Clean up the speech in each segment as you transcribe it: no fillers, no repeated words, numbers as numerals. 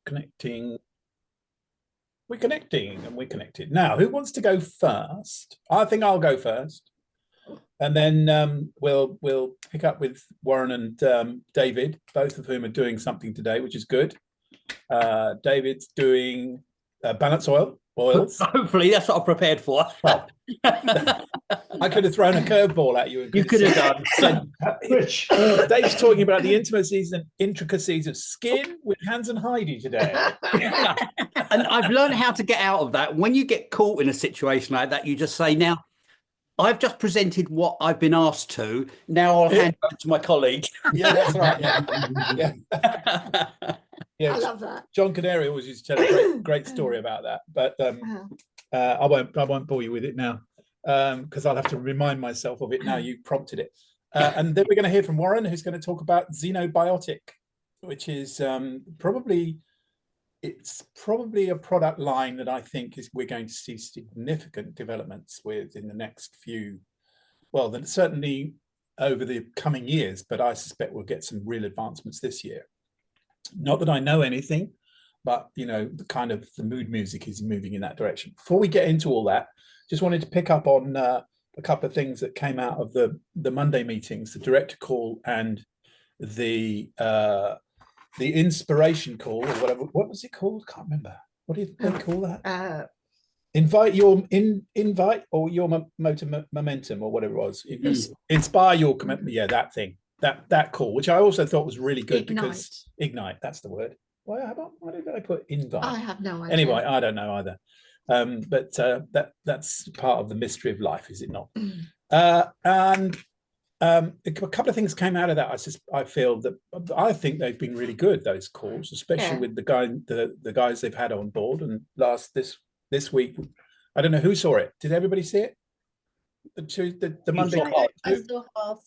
connecting. We're connecting and we're connected. Now, who wants to go first? I think I'll go first. And then we'll pick up with Warren and David, both of whom are doing something today, which is good. David's doing BalanceOil oils. Hopefully, that's what I'm prepared for. Well, I could have thrown a curveball at you. And you could have done. Which Dave's talking about the intimacies and intricacies of skin with Hans and Heidi today. And I've learned how to get out of that. When you get caught in a situation like that, you just say, now, I've just presented what I've been asked to. Now I'll hand it to my colleague. Yeah, that's right. Yeah. Yeah, I love that. John Connelly always used to tell a great story about that, but I won't bore you with it now because I'll have to remind myself of it now. You prompted it, and then we're going to hear from Warren, who's going to talk about Zinobiotic, which is probably a product line that I think we're going to see significant developments with in the next few, well, then certainly over the coming years, but I suspect we'll get some real advancements this year. Not that I know anything, but the mood music is moving in that direction. Before we get into all that, just wanted to pick up on a couple of things that came out of the Monday meetings, the director call and the inspiration call, or whatever. What was it called? I can't remember. What did they call that? Invite or your motor momentum, or whatever it was. Inspire your commitment. Yeah, that thing. That call, which I also thought was really good. Because ignite, that's the word. Why did I put invite? I have no idea. Anyway, I don't know either. But that's part of the mystery of life, is it not? And a couple of things came out of that. I think they've been really good, those calls, especially with the guys they've had on board. And this week, I don't know who saw it. Did everybody see it? The Monday. I still have.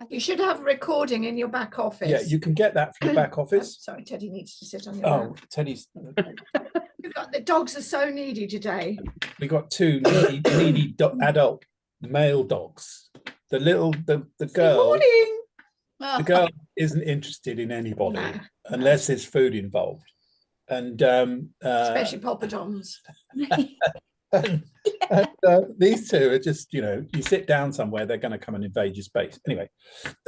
You should have a recording in your back office. Yeah, you can get that from the back office. Sorry, Teddy needs to sit on your lap. Teddy's. The dogs are so needy today. We got two needy adult male dogs. The girl. Good morning. The girl isn't interested in anybody unless there's food involved, and especially poppadoms. and these two are just, you sit down somewhere, they're going to come and invade your space. Anyway,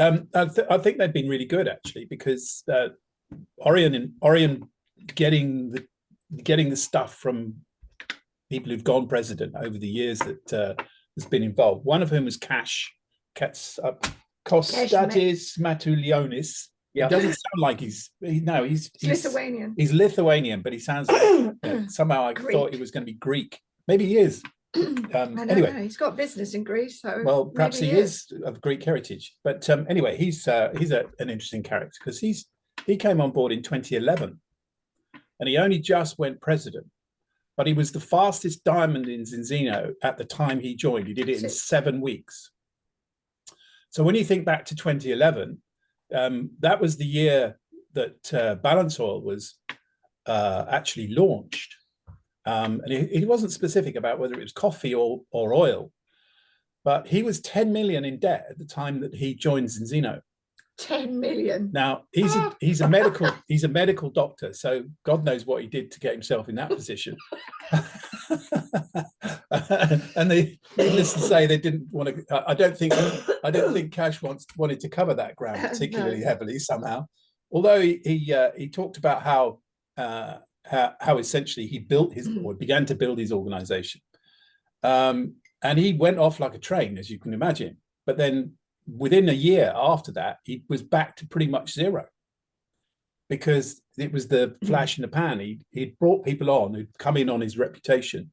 I think they've been really good, actually, because Orion getting the stuff from people who've gone president over the years that has been involved. One of whom was Kostas Matulionis. Yeah. It doesn't sound like he's Lithuanian. He's Lithuanian, but he sounds like somehow I thought he was going to be Greek. Maybe he is. Anyway, he's got business in Greece, so well, perhaps he is of Greek heritage. But anyway, he's an interesting character because he came on board in 2011, and he only just went president. But he was the fastest diamond in Zinzino at the time he joined. He did it in 7 weeks. So when you think back to 2011, that was the year that BalanceOil was actually launched. And he wasn't specific about whether it was coffee or oil, but he was 10 million in debt at the time that he joined Zinzino. 10 million. Now he's a medical doctor, so God knows what he did to get himself in that position. And needless to say, they didn't want to. I don't think Cash wanted to cover that ground particularly heavily somehow. Although he talked about how essentially he began to build his organization, and he went off like a train, as you can imagine. But then within a year after that, he was back to pretty much zero, because it was the flash in the pan. He'd brought people on who'd come in on his reputation,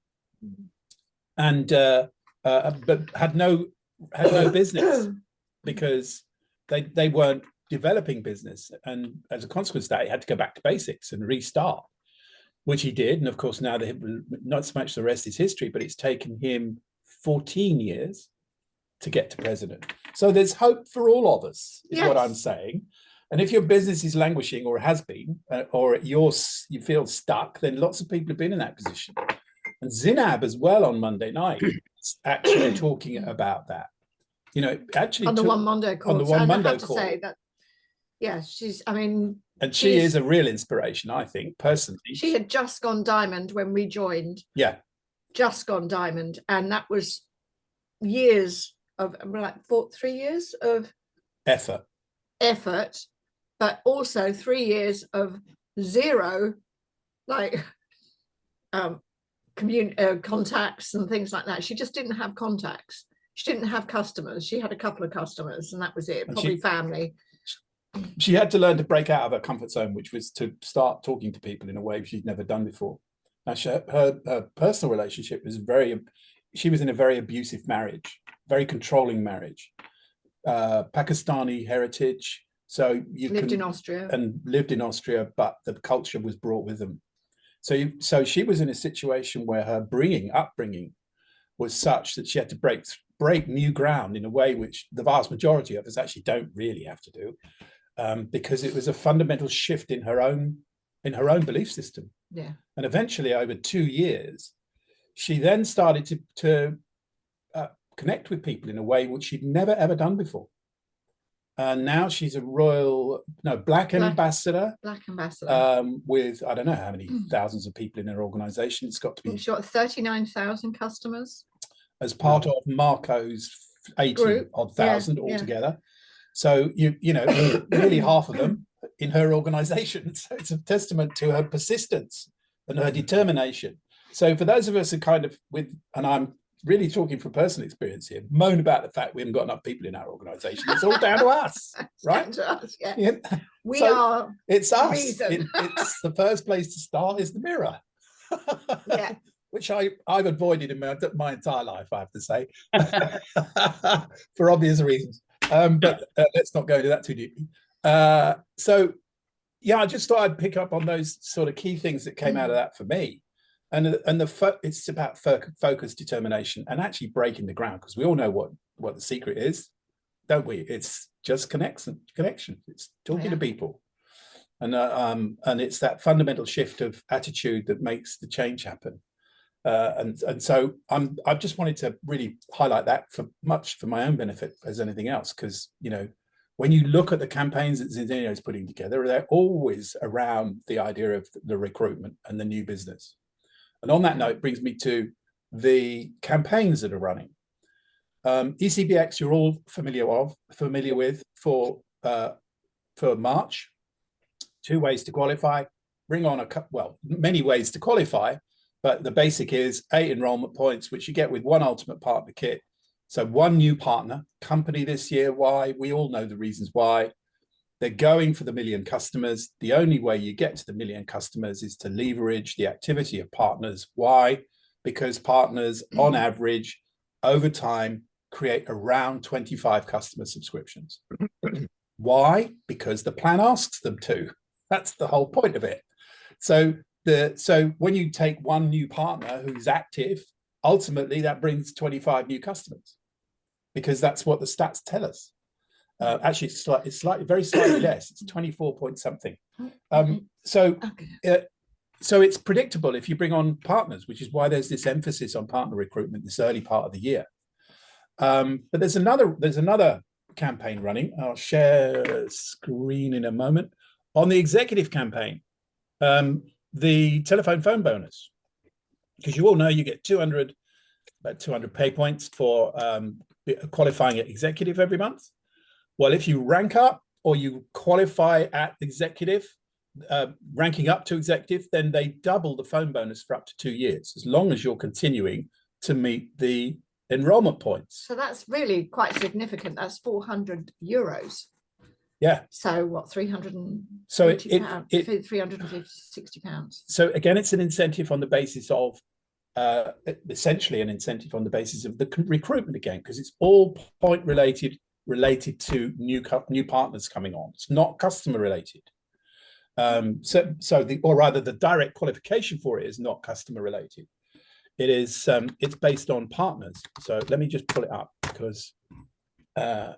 and but had no business, because they weren't developing business, and as a consequence of that, he had to go back to basics and restart, which he did. And of course, now not so much the rest is history, but it's taken him 14 years to get to president. So there's hope for all of us, is what I'm saying. And if your business is languishing, or has been, or you feel stuck, then lots of people have been in that position. And Zinab as well on Monday night is actually talking about that. Actually on the One Monday call. On the One Monday I have to call. say that, yeah, she's. I mean, And she is a real inspiration, I think, personally. She had just gone diamond when we joined. Yeah. Just gone diamond. And that was years of, like 3 years of effort, but also 3 years of zero, like contacts and things like that. She just didn't have contacts. She didn't have customers. She had a couple of customers and that was it, probably family. She had to learn to break out of her comfort zone, which was to start talking to people in a way she'd never done before. Now, her personal relationship was she was in a very abusive marriage, very controlling marriage, Pakistani heritage. So lived in Austria, but the culture was brought with them. So she was in a situation where her upbringing was such that she had to break new ground in a way which the vast majority of us actually don't really have to do, because it was a fundamental shift in her own belief system. Yeah. And eventually, over 2 years, she then started to connect with people in a way which she'd never ever done before. And now she's a black ambassador. Black ambassador. With I don't know how many thousands of people in her organization. It's got to be. She's got 39,000 customers. As part of Marco's 80,000 altogether. So you know nearly half of them in her organization. So it's a testament to her persistence and her determination. So for those of us who kind of and I'm really talking from personal experience here, moan about the fact we haven't got enough people in our organization. It's all down to us, right? Down to us, yeah. We are. It's us. It's the first place to start is the mirror. Yeah. Which I've avoided in my entire life, I have to say, for obvious reasons. But let's not go into that too deeply. So, yeah, I just thought I'd pick up on those sort of key things that came out of that for me. And it's about focus, determination, and actually breaking the ground, because we all know what the secret is, don't we? It's just connection. It's talking to people. And it's that fundamental shift of attitude that makes the change happen. And so I just wanted to really highlight that for my own benefit as anything else, because when you look at the campaigns that Zinobiotic is putting together, they're always around the idea of the recruitment and the new business. And on that note, brings me to the campaigns that are running. ECBX, you're all familiar with for March. 2 ways to qualify. Bring on many ways to qualify. But the basic is 8 enrollment points, which you get with 1 ultimate partner kit. So 1 new partner company this year. Why? We all know the reasons why. They're going for the 1 million customers. The only way you get to the 1 million customers is to leverage the activity of partners. Why? Because partners, on average, over time, create around 25 customer subscriptions. Why? Because the plan asks them to. That's the whole point of it. So when you take 1 new partner who's active, ultimately that brings 25 new customers, because that's what the stats tell us. Actually, it's very slightly less. It's 24 point something. So it's predictable if you bring on partners, which is why there's this emphasis on partner recruitment this early part of the year. But there's another campaign running. I'll share screen in a moment. On the executive campaign, the telephone phone bonus, because you all know you get about 200 pay points for qualifying at executive every month. Well, if you rank up or you qualify at executive, ranking up to executive, then they double the phone bonus for up to 2 years, as long as you're continuing to meet the enrollment points. So that's really quite significant. That's 400 euros. Yeah. So what, 360 pounds. So again, it's an incentive on the basis of essentially an incentive on the basis of the recruitment again, because it's all point related to new partners coming on. It's not customer related. The direct qualification for it is not customer related. It is it's based on partners. So let me just pull it up, because the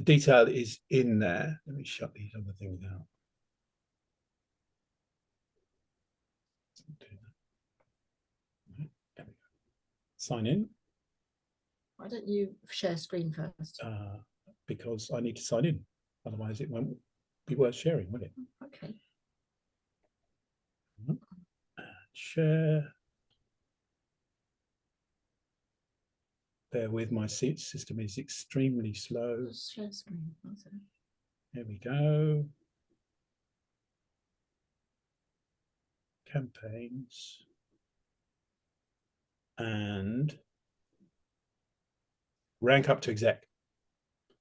detail is in there. Let me shut these other things out. Sign in. Why don't you share screen first? Because I need to sign in, otherwise it won't be worth sharing, wouldn't it? Okay. Share. Bear with, my system is extremely slow. Share screen. There we go. Campaigns. And rank up to exec.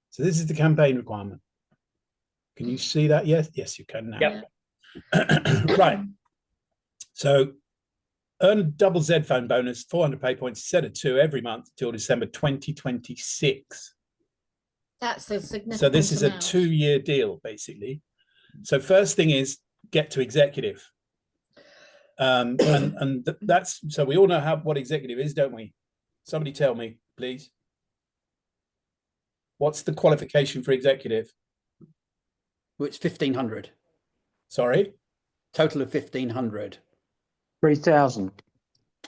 So this is the campaign requirement. Can you see that? Yes, yes, you can now. Yep. Right. So earn a double Z phone bonus, 400 pay points, set of 2 every month till December 2026. That's a significant So this is amount. a 2-year deal, basically. So first thing is get to executive. And that's, so we all know what executive is, don't we? Somebody tell me, please. What's the qualification for executive? Which 1,500. Sorry? Total of 1,500. 3,000.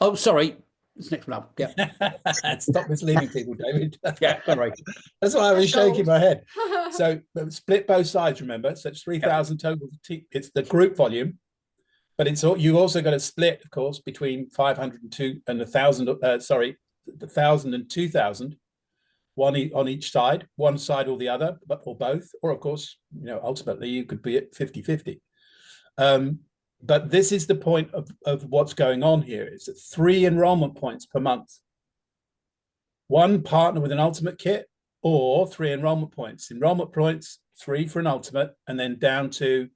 Oh, sorry. It's next one up. Yeah. Stop misleading people, David. Yeah, sorry. That's why I was shaking my head. So So split both sides, remember? So it's 3,000 total. It's the group volume, but it's you also got to split, of course, between 502 and 1,000. Sorry, 1,000 and 2,000. One on each side, one side or the other, or both, or of course, ultimately you could be at 50-50. But this is the point of what's going on here. It's 3 enrollment points per month. 1 partner with an ultimate kit, or 3 enrollment points. Enrollment points, 3 for an ultimate, and then down to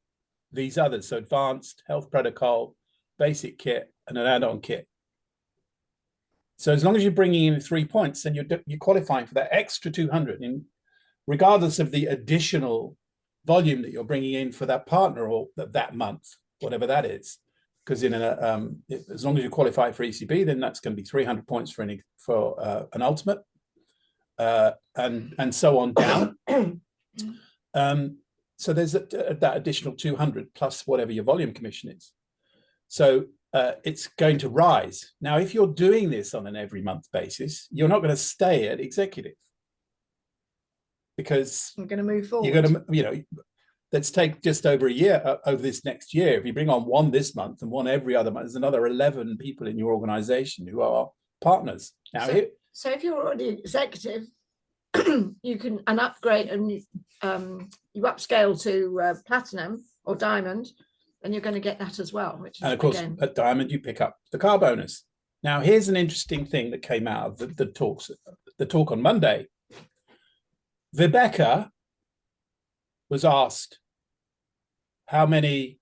these others. So advanced, health protocol, basic kit, and an add-on kit. So as long as you're bringing in 3 points, then you're qualifying for that extra 200, regardless of the additional volume that you're bringing in for that partner or that month, whatever that is. Because as long as you qualify for ECB, then that's going to be 300 points for an ultimate, and so on down. So there's that additional 200 plus whatever your volume commission is. So it's going to rise. Now, if you're doing this on an every month basis, you're not going to stay at executive, because I'm going to move forward. you're going to, let's take just over a year, over this next year. If you bring on 1 this month and 1 every other month, there's another 11 people in your organization who are partners. Now, so if you're already executive, you can upgrade and you upscale to platinum or diamond, and you're going to get that as well. And of course, at diamond, you pick up the car bonus. Now, here's an interesting thing that came out of the talk on Monday. Vibeke was asked how many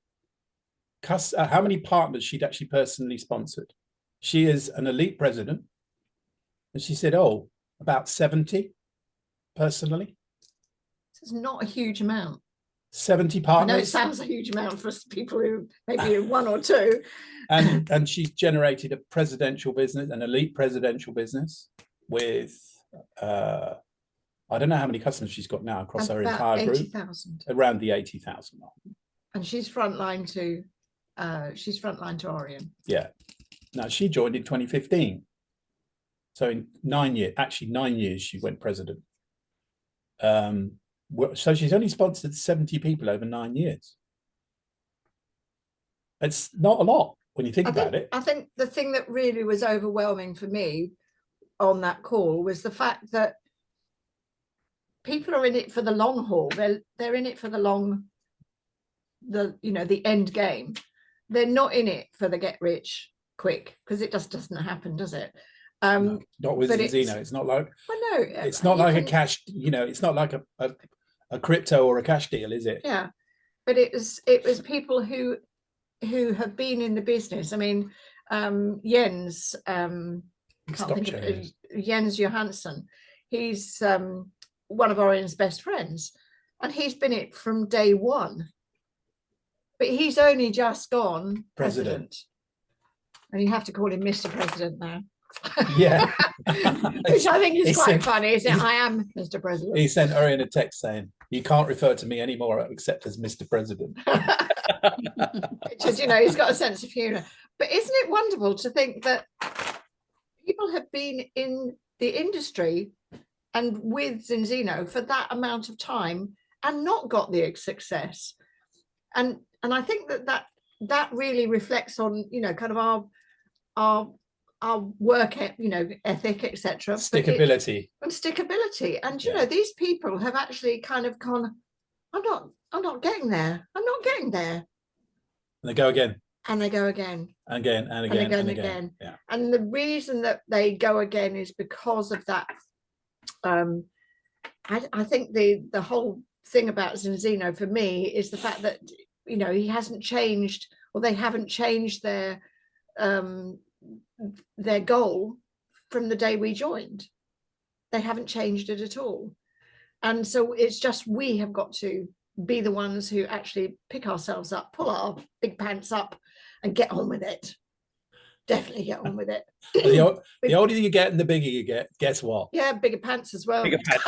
partners she'd actually personally sponsored. She is an elite president, and she said, "Oh, about 70 personally." It's not a huge amount. 70 partners. I know it sounds a huge amount for people who maybe 1 or 2. And she generated a presidential business, an elite presidential business with I don't know how many customers she's got now across her entire group. 80,000. Around the 80,000 mark. And she's frontline to Orion. Yeah. Now she joined in 2015. So in 9 years, she went president. So she's only sponsored 70 people over 9 years. It's not a lot when you think about it. I think the thing that really was overwhelming for me on that call was the fact that people are in it for the long haul. They're in it for the end game. They're not in it for the get rich quick, because it just doesn't happen, does it? No, not with Zeno. It's not like, well, no, it's not like a cash, it's not like a crypto or a cash deal, is it? Yeah, but it was people who have been in the business. I mean, Jens, Jens Johansson, he's one of Orion's best friends, and he's been it from day one, but he's only just gone president. And you have to call him Mr. President now. Yeah. Which I think is quite funny, isn't it? I am Mr. President. He sent Orion a text saying, "You can't refer to me anymore except as Mr. President." Which is, he's got a sense of humour. But isn't it wonderful to think that people have been in the industry and with Zinzino for that amount of time and not got the success. And I think that really reflects on, you know, kind of our work, you know, ethic, etc. Stickability. And stickability. And you Yeah. know, these people have actually kind of gone, I'm not getting there. I'm not getting there. And they go again. And they go again. And again and again and again. Yeah. And the reason that they go again is because of that. I think the whole thing about Zino for me is the fact that, you know, he hasn't changed, or they haven't changed their goal from the day we joined. They haven't changed it at all. And so it's just, we have got to be the ones who actually pick ourselves up, pull our big pants up and get on with it. Definitely get on with it. The older you get and the bigger you get, guess what? Yeah, bigger pants as well. Bigger pants.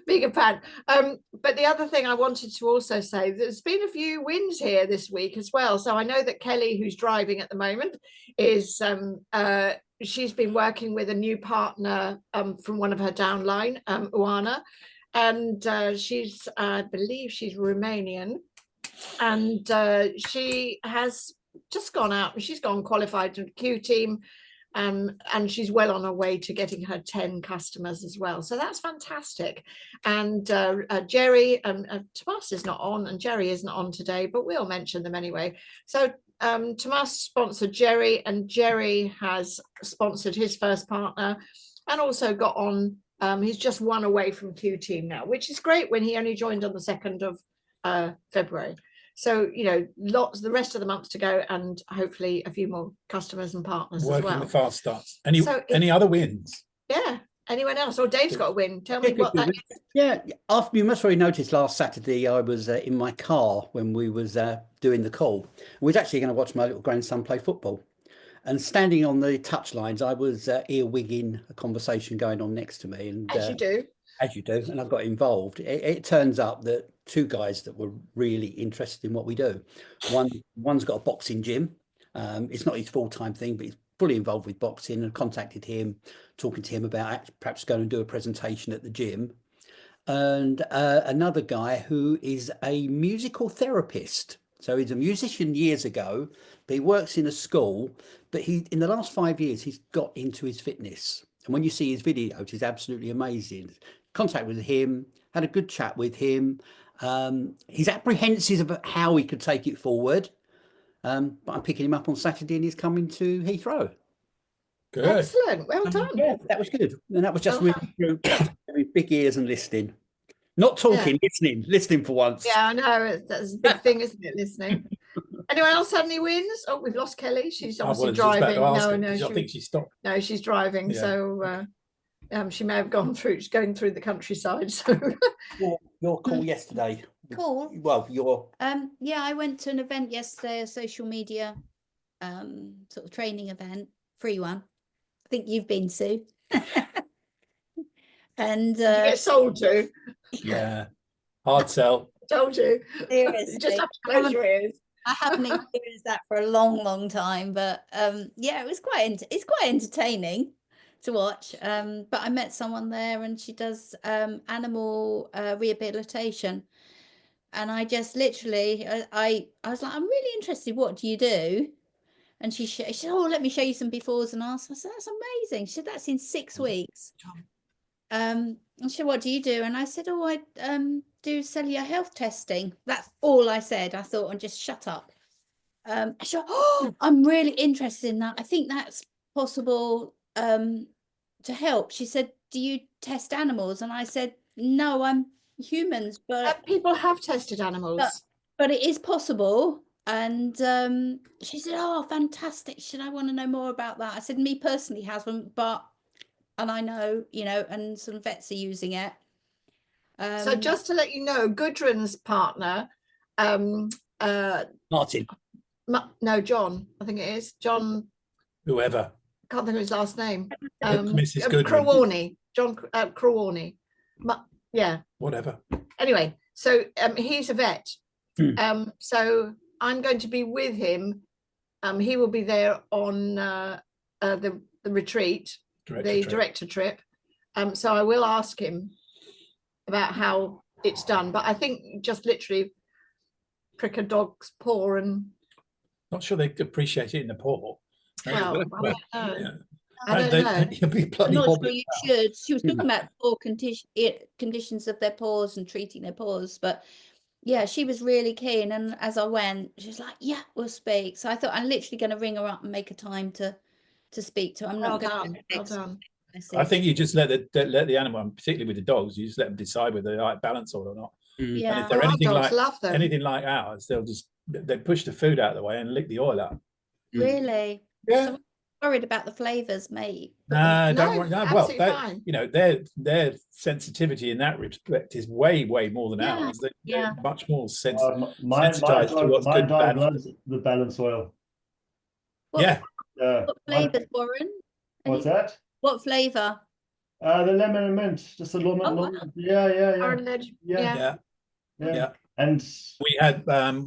Bigger pant. But the other thing I wanted to also say, there's been a few wins here this week as well. So I know that Kelly, who's driving at the moment, is she's been working with a new partner from one of her downline, Uana, and she's, I believe she's Romanian, and she has just gone out and she's gone qualified to the Q team, and she's well on her way to getting her 10 customers as well. So that's fantastic. And Jerry and Tomas is not on, and Jerry isn't on today, but we'll mention them anyway. So Tomas sponsored Jerry, and Jerry has sponsored his first partner and also got on. He's just one away from Q team now, which is great when he only joined on the 2nd of February. So, you know, lots, the rest of the month to go, and hopefully a few more customers and partners as well. Working the fast starts. Any other wins? Yeah. Anyone else? Or Dave's got a win. Tell me what that is. Yeah, after, you must have already noticed last Saturday I was in my car when we was doing the call. We was actually going to watch my little grandson play football. And standing on the touchlines, I was earwigging a conversation going on next to me. And As you do. As you do, and I got involved. It turns up that two guys that were really interested in what we do. One's got a boxing gym. It's not his full-time thing, but he's fully involved with boxing, and contacted him, talking to him about perhaps going and do a presentation at the gym. And another guy who is a musical therapist. So he's a musician years ago, but he works in a school. But in the last 5 years, he's got into his fitness. And when you see his videos, he's absolutely amazing. Contact with him, had a good chat with him. He's apprehensive about how he could take it forward. But I'm picking him up on Saturday, and he's coming to Heathrow. Good. Excellent. Well done. Yeah, that was good. And that was just with big ears and listening. Not talking, listening for once. Yeah, I know. That's a big thing, isn't it? Listening. Anyone else had any wins? Oh, we've lost Kelly. She's obviously driving. I think she stopped. No, she's driving. Yeah. So she may have gone through. She's going through the countryside. So your call yesterday. Cool. Well, your yeah, I went to an event yesterday, a social media sort of training event, free one. I think you've been, Sue. And you get sold to. Yeah, hard sell. Told you. Seriously. Just have to close your ears. I haven't experienced that for a long time, but yeah, it's quite entertaining to watch. But I met someone there, and she does animal rehabilitation, and I just literally I was like, I'm really interested. What do you do? And she said, oh, let me show you some befores and afters. I said, that's amazing. She said, that's in 6 weeks. And she said, what do you do? And I said, oh, I do cellular health testing. That's all I said. I thought, and just shut up. She said, oh, I'm really interested in that. I think that's possible to help. She said, do you test animals? And I said, no, I'm humans. But people have tested animals. But it is possible. And she said, oh, fantastic. Should I want to know more about that? I said, me personally haven't, and I know, and some vets are using it. So just to let you know, Gudrun's partner, Martin. No, John, I think it is. John. Whoever. Can't think of his last name. Mrs. Gudrun. Krawarny. John Krawarny. Yeah. Whatever. Anyway, so he's a vet. So I'm going to be with him. He will be there on the retreat, director trip. So I will ask him about how it's done, but I think just literally prick a dog's paw and Not sure they appreciate it in the paw. well, I don't know. Yeah. I don't know. You'll be I'm bloody not sure wobbly. you should. She was talking about poor conditions of their paws and treating their paws, but yeah, she was really keen. And as I went, she was like, "Yeah, we'll speak." So I thought I'm literally going to ring her up and make a time to speak to her. I'm Well not going done. to Well done. I think you just let the animal, and particularly with the dogs, you just let them decide whether they like BalanceOil or not. And Yeah. if they're Our anything dogs like love them. anything like ours, they push the food out of the way and lick the oil out. Really? Yeah. So I'm worried about the flavors, mate. No, No, don't worry. No, well, absolutely fine. you know, their sensitivity in that respect is way more than Yeah, ours. They're yeah. much more My sensitized to what's good and dog bad. loves the BalanceOil. What, Yeah, what flavors, Warren? What's that? What flavor? The lemon and mint, just a lemon. Oh, wow. Yeah. Orange, Yeah. yeah. And We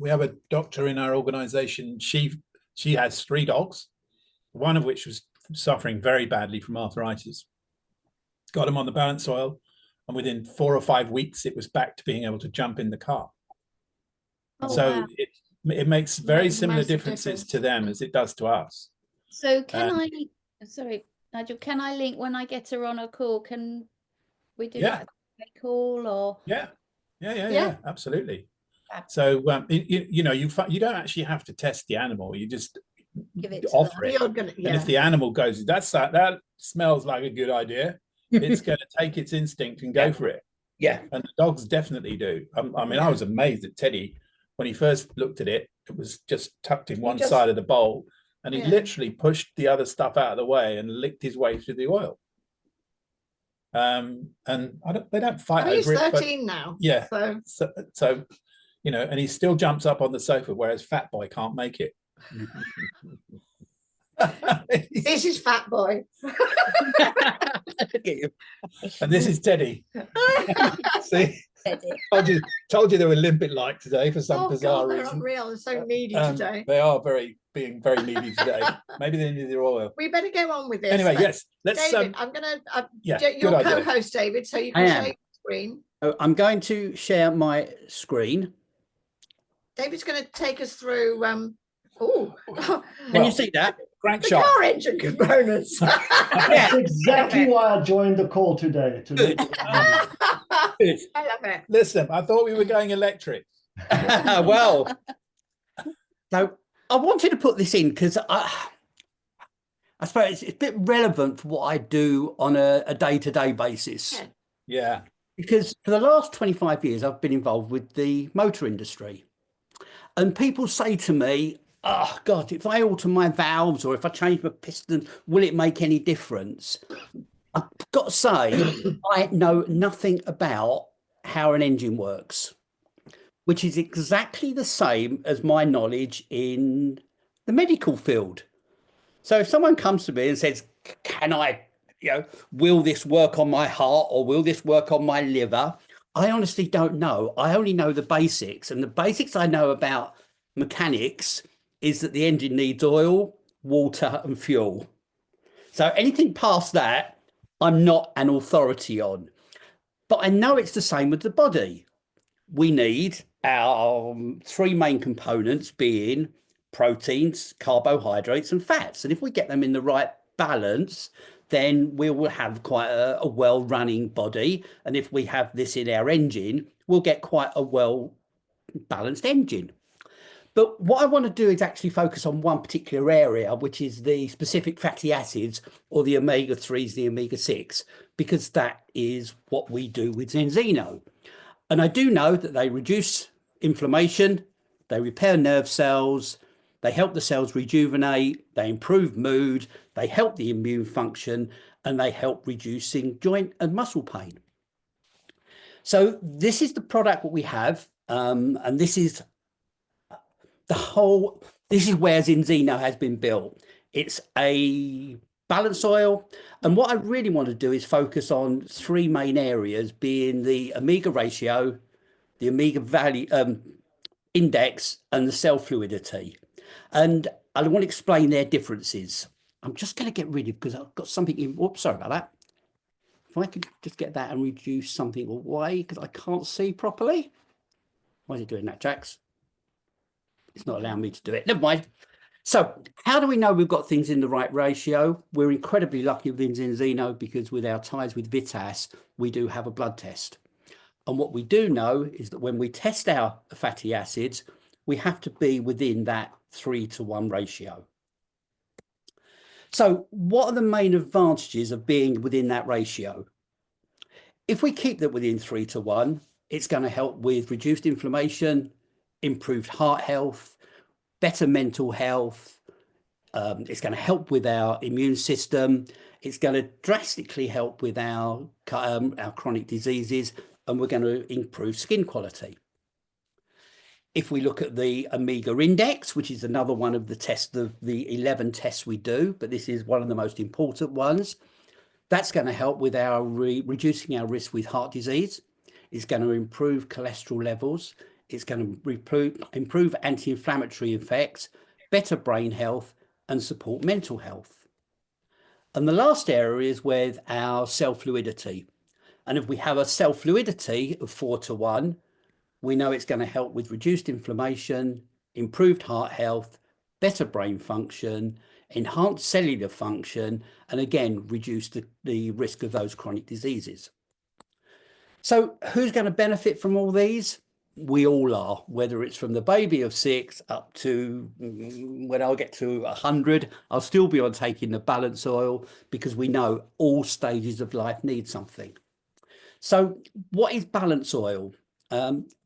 have a doctor in our organization. She has 3 dogs, one of which was suffering very badly from arthritis. Got him on the BalanceOil, and within 4 or 5 weeks, it was back to being able to jump in the car. Oh, So wow. it makes very Makes similar massive differences difference. to them as it does to us. So can sorry, Nigel, can I link when I get her on a call? Can we do Yeah. like a call or? Yeah, absolutely. Fab. So you know, you don't actually have to test the animal. You just Give it to offer them. it. You're gonna, And if yeah. the animal goes, that smells like a good idea, it's going to take its instinct and go for it. Yeah. And the dogs definitely do. I mean, Yeah. I was amazed at Teddy when he first looked at it. It was just tucked in one just- side of the bowl, and he Yeah. literally pushed the other stuff out of the way and licked his way through the oil. And they don't fight And he's over it. 13 now. Yeah. So So, you know, and he still jumps up on the sofa, whereas Fat Boy can't make it. this is Fat Boy. And this is Teddy. See, Teddy. told you they were limpet like today for some Oh bizarre God, they're reason. unreal. They're so needy today. They are being very needy today. Maybe they need their oil. We better go on with this. Anyway, yes, let's. David, I'm gonna. Yeah, You're good idea. co-host, David, so you I can am. share your screen. I'm going to share my screen. David's going to take us through. Oh, Can you see that? the Crankshaft. car engine components. that's exactly why I joined the call today. Good. I love it. Listen, I thought we were going electric. Well, so I wanted to put this in because I suppose it's a bit relevant for what I do on a day-to-day basis. Yeah. Yeah. Because for the last 25 years, I've been involved with the motor industry. And people say to me, oh, God, if I alter my valves or if I change my piston, will it make any difference? I've got to say, I know nothing about how an engine works, which is exactly the same as my knowledge in the medical field. So if someone comes to me and says, can I, will this work on my heart or will this work on my liver? I honestly don't know. I only know the basics, and the basics I know about mechanics is that the engine needs oil, water and fuel. So anything past that, I'm not an authority on, but I know it's the same with the body. We need our 3 main components being proteins, carbohydrates and fats. And if we get them in the right balance, then we will have quite a well-running body. And if we have this in our engine, we'll get quite a well-balanced engine. But what I want to do is actually focus on one particular area, which is the specific fatty acids or the omega-3s, the omega-6, because that is what we do with Zeno. And I do know that they reduce inflammation, they repair nerve cells, they help the cells rejuvenate, they improve mood, they help the immune function, and they help reducing joint and muscle pain. So this is the product that we have, and this is where Zinzino has been built. It's a BalanceOil, and what I really want to do is focus on 3 main areas, being the omega ratio, the omega value index, and the cell fluidity. And I want to explain their differences. I'm just going to get rid of, because I've got something in. Oops, sorry about that. if I could just get that and reduce something away, because I can't see properly. Why is it doing that, Jax? It's not allowing me to do it. Never mind. So how do we know we've got things in the right ratio? We're incredibly lucky within Zeno because with our ties with Vitas, we do have a blood test. And what we do know is that when we test our fatty acids, we have to be within that 3-to-1 ratio. So what are the main advantages of being within that ratio? If we keep that within 3-to-1, it's going to help with reduced inflammation, improved heart health, better mental health. It's going to help with our immune system. It's going to drastically help with our chronic diseases, and we're going to improve skin quality. If we look at the omega index, which is another one of the tests, the 11 tests we do, but this is one of the most important ones, that's going to help with our reducing our risk with heart disease. It's going to improve cholesterol levels. It's going to improve anti-inflammatory effects, better brain health, and support mental health. And the last area is with our cell fluidity. And if we have a cell fluidity of 4-to-1, we know it's going to help with reduced inflammation, improved heart health, better brain function, enhanced cellular function, and again, reduce the risk of those chronic diseases. So who's going to benefit from all these? We all are, whether it's from the baby of 6 up to when I'll get to 100, I'll still be on taking the BalanceOil because we know all stages of life need something. So what is BalanceOil?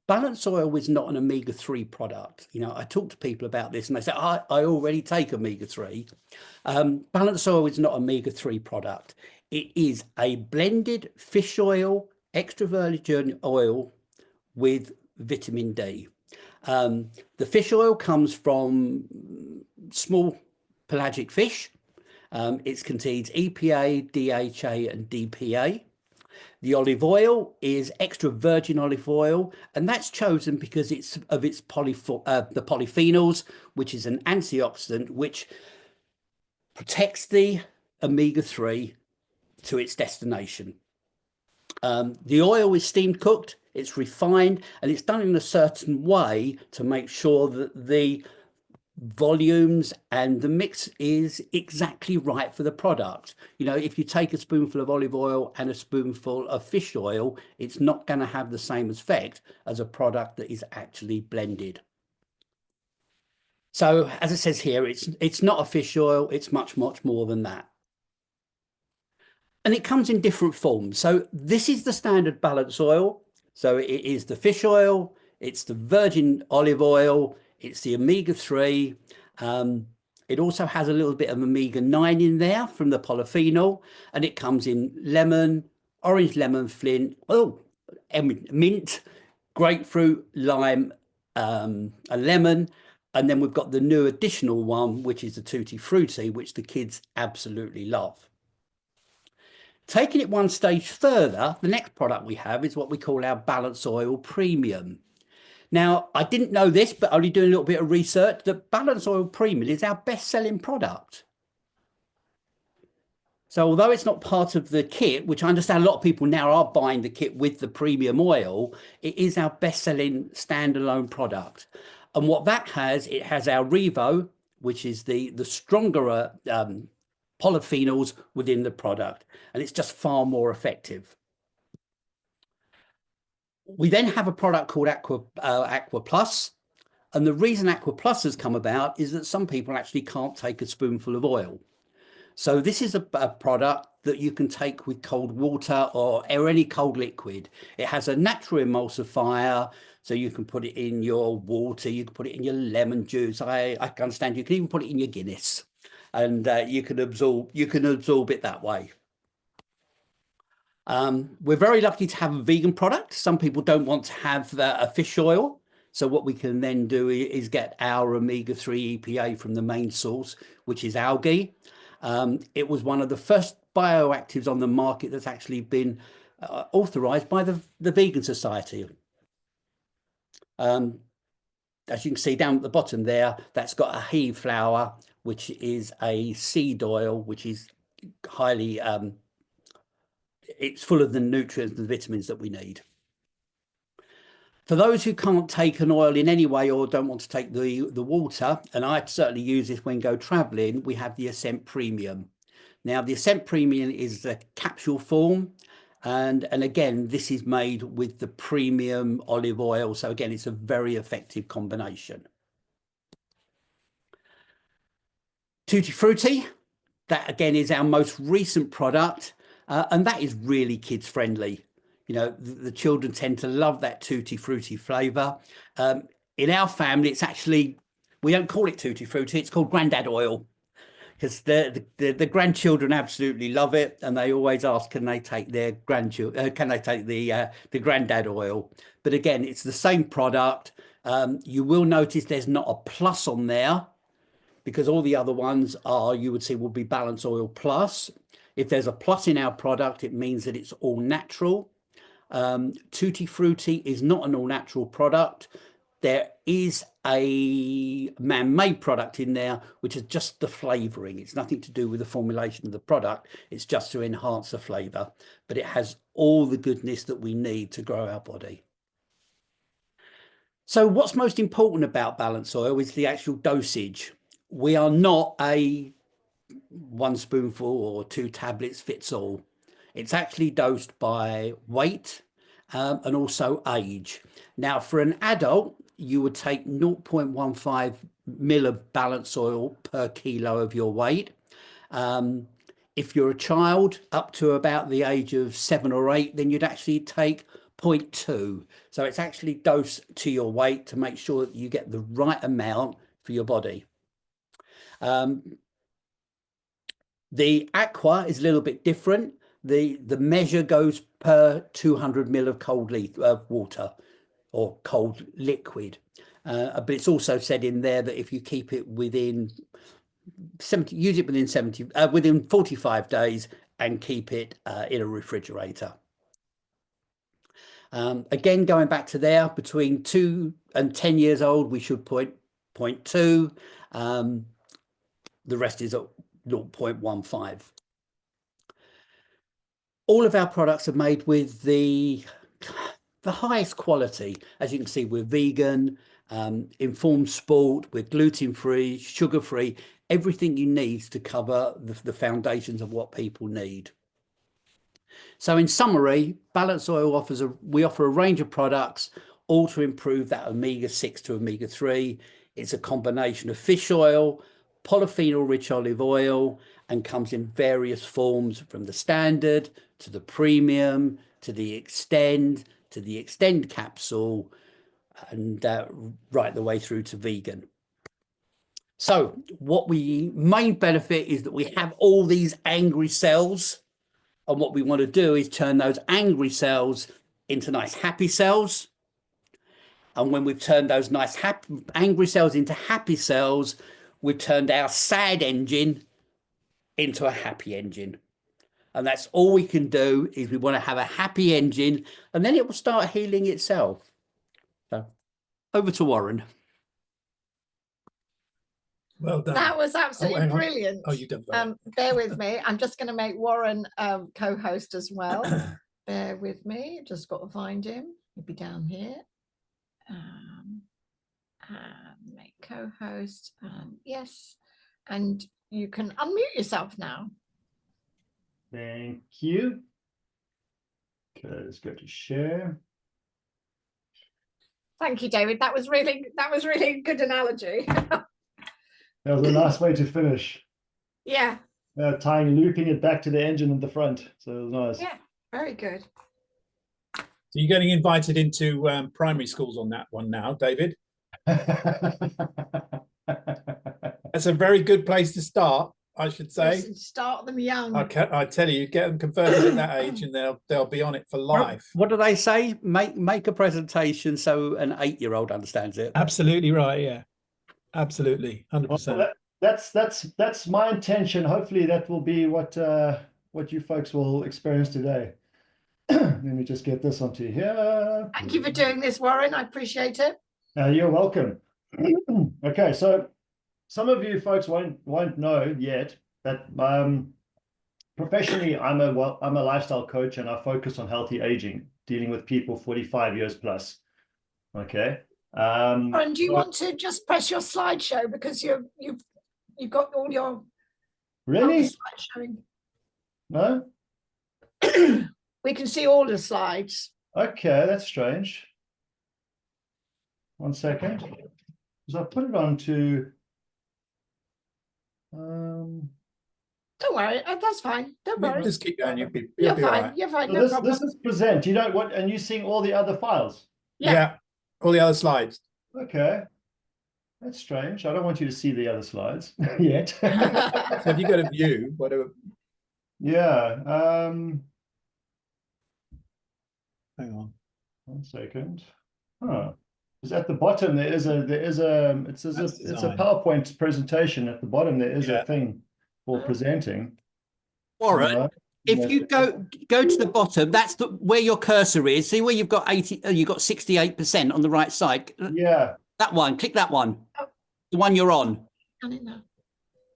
BalanceOil is not an omega-3 product. You know, I talk to people about this and they say, I already take omega-3. BalanceOil is not an omega-3 product. It is a blended fish oil, extra virgin oil with vitamin D. The fish oil comes from small pelagic fish. It contains EPA, DHA, and DPA. The olive oil is extra virgin olive oil, and that's chosen because it's of its the polyphenols, which is an antioxidant which protects the omega-3 to its destination. The oil is steam cooked, it's refined, and it's done in a certain way to make sure that the volumes and the mix is exactly right for the product. You know, if you take a spoonful of olive oil and a spoonful of fish oil, it's not going to have the same effect as a product that is actually blended. So as it says here, it's not a fish oil, it's much more than that. And it comes in different forms. So this is the standard BalanceOil. So it is the fish oil, it's the virgin olive oil, it's the omega-3. It also has a little bit of omega-9 in there from the polyphenol, and it comes in lemon, orange lemon flint, mint, grapefruit, lime, a lemon, and then we've got the new additional one, which is the Tutti Frutti, which the kids absolutely love. Taking it one stage further, the next product we have is what we call our BalanceOil Premium. Now, I didn't know this, but only doing a little bit of research, that BalanceOil Premium is our best-selling product. So although it's not part of the kit, which I understand a lot of people now are buying the kit with the premium oil, it is our best-selling standalone product. And what that has, it has our Revo, which is the stronger polyphenols within the product, and it's just far more effective. We then have a product called Aqua Plus, and the reason Aqua Plus has come about is that some people actually can't take a spoonful of oil. So this is a product that you can take with cold water or any cold liquid. It has a natural emulsifier, so you can put it in your water, you can put it in your lemon juice. I can understand you can even put it in your Guinness, and you can absorb it that way. We're very lucky to have a vegan product. Some people don't want to have a fish oil. So what we can then do is get our omega-3 EPA from the main source, which is algae. It was one of the first bioactives on the market that's actually been authorized by the Vegan Society. As you can see down at the bottom there, that's got a heve flower, which is a seed oil, which is highly it's full of the nutrients and the vitamins that we need. For those who can't take an oil in any way or don't want to take the water, and I certainly use this when go traveling, we have the Ascent Premium. Now, the Ascent Premium is the capsule form. And again, this is made with the premium olive oil. So again, it's a very effective combination. Tutti Frutti, that again is our most recent product. And that is really kids friendly. You know, the children tend to love that Tutti Frutti flavor. In our family, it's actually, we don't call it Tutti Frutti, it's called Grandad Oil. Because the grandchildren absolutely love it, and they always ask, can they take their grandchildren? Can they take the Grandad Oil? But again, it's the same product. You will notice there's not a plus on there, because all the other ones are, you would see, will be BalanceOil Plus. If there's a plus in our product, it means that it's all natural. Tutti Frutti is not an all natural product. There is a man-made product in there, which is just the flavoring. It's nothing to do with the formulation of the product. It's just to enhance the flavor, but it has all the goodness that we need to grow our body. So what's most important about BalanceOil is the actual dosage. We are not a 1 spoonful or 2 tablets fits all. It's actually dosed by weight and also age. Now, for an adult, you would take 0.15 ml of BalanceOil per kilo of your weight. If you're a child up to about the age of 7 or 8, then you'd actually take 0.2. So it's actually dosed to your weight to make sure that you get the right amount for your body. The aqua is a little bit different. The measure goes per 200 ml of cold water or cold liquid. But it's also said in there that if you keep it within 70, use it within 45 days and keep it in a refrigerator. Again, going back to there, between 2 and 10 years old, we should 0.2. The rest is at 0.15. All of our products are made with the highest quality. As you can see, we're vegan, informed sport, we're gluten-free, sugar-free, everything you need to cover the foundations of what people need. So in summary, BalanceOil we offer a range of products, all to improve that omega-6 to omega-3. It's a combination of fish oil, polyphenol-rich olive oil, and comes in various forms, from the standard to the premium to the extend capsule, and right the way through to vegan. So what we main benefit is that we have all these angry cells, and what we want to do is turn those angry cells into nice happy cells. And when we've turned those nice angry cells into happy cells, we've turned our sad engine into a happy engine. And that's all we can do, is we want to have a happy engine, and then it will start healing itself. So over to Warren. Well done. That was absolutely brilliant. Oh, you done. Bear with me. I'm just going to make Warren co-host as well. Bear with me. Just got to find him. He'll be down here. Make co-host. Yes. And you can unmute yourself now. Thank you. Okay, let's go to share. Thank you, David. That was really a good analogy. That was a nice way to finish. Yeah. Looping it back to the engine in the front. So it was nice. Yeah, very good. So you're getting invited into primary schools on that one now, David. That's a very good place to start, I should say. Start them young. I tell you, get them converted at that age, and they'll be on it for life. What do they say? Make a presentation so an 8-year-old understands it. Absolutely right. Yeah, absolutely, 100%. Well, that's my intention. Hopefully, that will be what you folks will experience today. Let me just get this onto here. Thank you for doing this, Warren. I appreciate it. You're welcome. Okay, so some of you folks won't know yet that professionally, I'm a lifestyle coach, and I focus on healthy aging, dealing with people 45 years plus. Okay. And do you want to just press your slideshow because you've got all your really? slides showing? No? We can see all the slides. Okay, that's strange. 1 second. Because I put it on to Don't worry, that's fine. Don't worry. Just keep going. You'll be You're all fine. right. You're fine. so No this problem. is present. You don't want, and you're seeing all the other files. Yeah. All the other slides. Okay. That's strange. I don't want you to see the other slides yet. So if you go to view, whatever. Yeah. Hang on. 1 second. Huh. Because at the bottom it's a PowerPoint presentation. At the bottom there is a thing for presenting. Warren, if you go to the bottom, that's where your cursor is. See where you've got 68% on the right side. Yeah. That one. Click that one. The one you're on.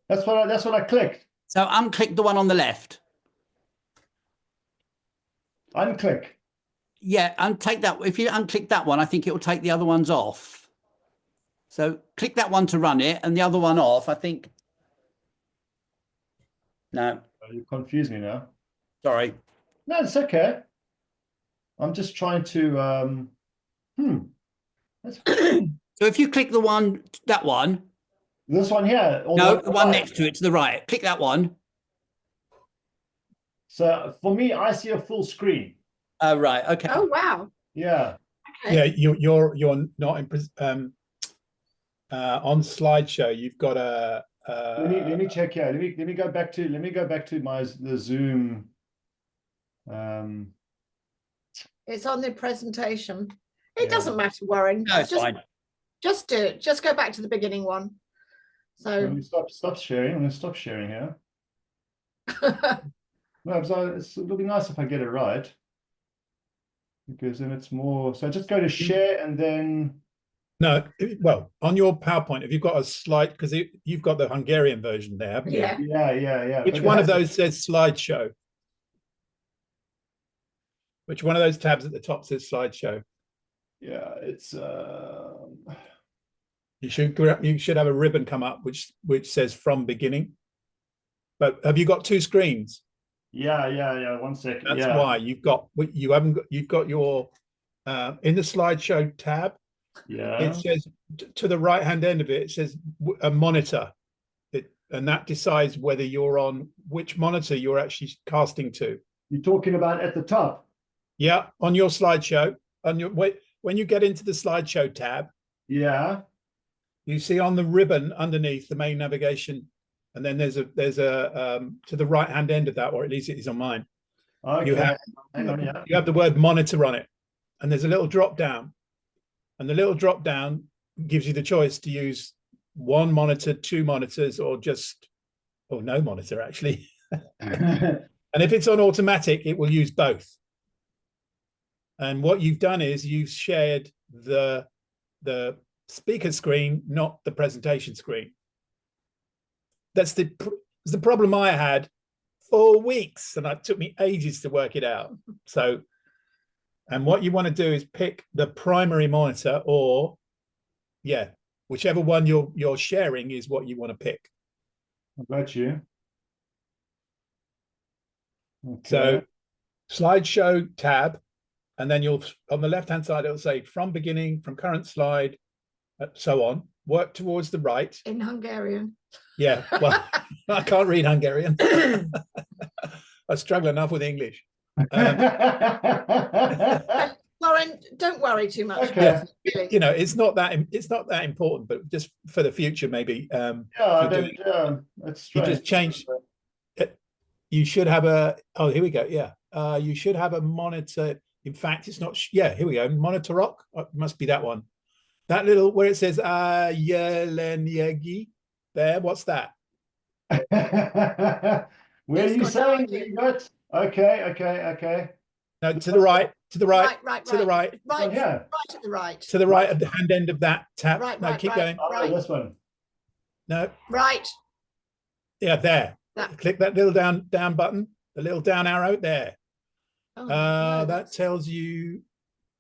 That's what I clicked. So unclick the one on the left. Unclick. Yeah, and take that. If you unclick that one, I think it will take the other ones off. So click that one to run it, and the other one off. I think. No. Oh, you confuse me now. Sorry. No, it's okay. I'm just trying to. So if you click that one. This one here. No, the one next to it, to the right. Click that one. So for me, I see a full screen. Oh, right. Okay. Oh, wow. Yeah. Okay. Yeah, you're not in on slideshow. You've got a. Let me check here. Let me go back to the Zoom. It's on the presentation. It doesn't matter, Warren. No, it's fine. Just do it. Just go back to the beginning one. So Let me stop sharing. I'm going to stop sharing here. No, it'll be nice if I get it right. Because then it's more. So just go to share and then. No, well, on your PowerPoint, if you've got a slide, because you've got the Hungarian version there, haven't you? yeah. Yeah. Which one of those says slideshow? Which one of those tabs at the top says slideshow? Yeah, it's. You should have a ribbon come up which says from beginning. But have you got two screens? Yeah. 1 second. That's why you've got your in the slideshow tab. Yeah. It says to the right hand end of it says a monitor, and that decides whether you're on which monitor you're actually casting to. You're talking about at the top. Yeah, on your slideshow, when you get into the slideshow tab. Yeah. You see on the ribbon underneath the main navigation, and then there's a to the right hand end of that, or at least it is on mine. Okay. You have the word monitor on it, and there's a little drop down, and the little drop down gives you the choice to use one monitor, two monitors, or no monitor actually. And if it's on automatic, it will use both. And what you've done is you've shared the speaker screen, not the presentation screen. That's the problem I had for weeks, and it took me ages to work it out. So, and what you want to do is pick the primary monitor, or whichever one you're sharing is what you want to pick. I got you. Okay. So, slideshow tab, and then you'll on the left hand side it'll say from beginning, from current slide, so on. Work towards the right. In Hungarian. Yeah, well, I can't read Hungarian. I struggle enough with English. Lauren, don't worry too much. Okay. Really. You know, it's not that important, but just for the future, maybe. That's strange. You just change. You should have a. Oh, here we go. Yeah, you should have a monitor. In fact, it's not. Yeah, here we go. Monitor rock. It must be that one. That little where it says Yelenyagi. There. What's that? Where are you saying you got? Okay. No, to the right. To the right. Right. To the right. Right. Yeah. Right at the right. To the right at the hand end of that tab. Right. No, keep going. Oh, this one. No. Right. Yeah, there. Click that little down button, the little down arrow there. Oh, no, That tells you.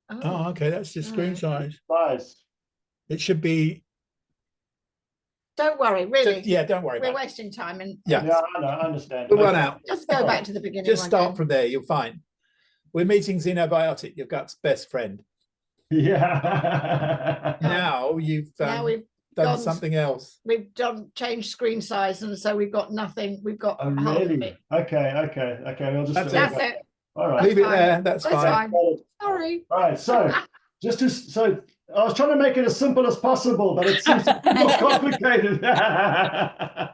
Oh, okay, that's your screen size. Size. It should be. don't worry, really. Yeah, don't worry We're about it. wasting time and Yeah. Yeah, I know, I understand. We'll run Okay. out. just go back to the beginning. Just start again. from there. You'll find. We're meeting Zinobiotic, your gut's best friend. Yeah. Now you've Now we've done gone- something else. We've changed screen size, and so we've got nothing. We've got Oh, half of really? it. Okay. We'll just That's That's it. All right. Leave it fine. there. That's That's fine. fine. Sorry. All right. So I was trying to make it as simple as possible, but it seems to be more complicated. But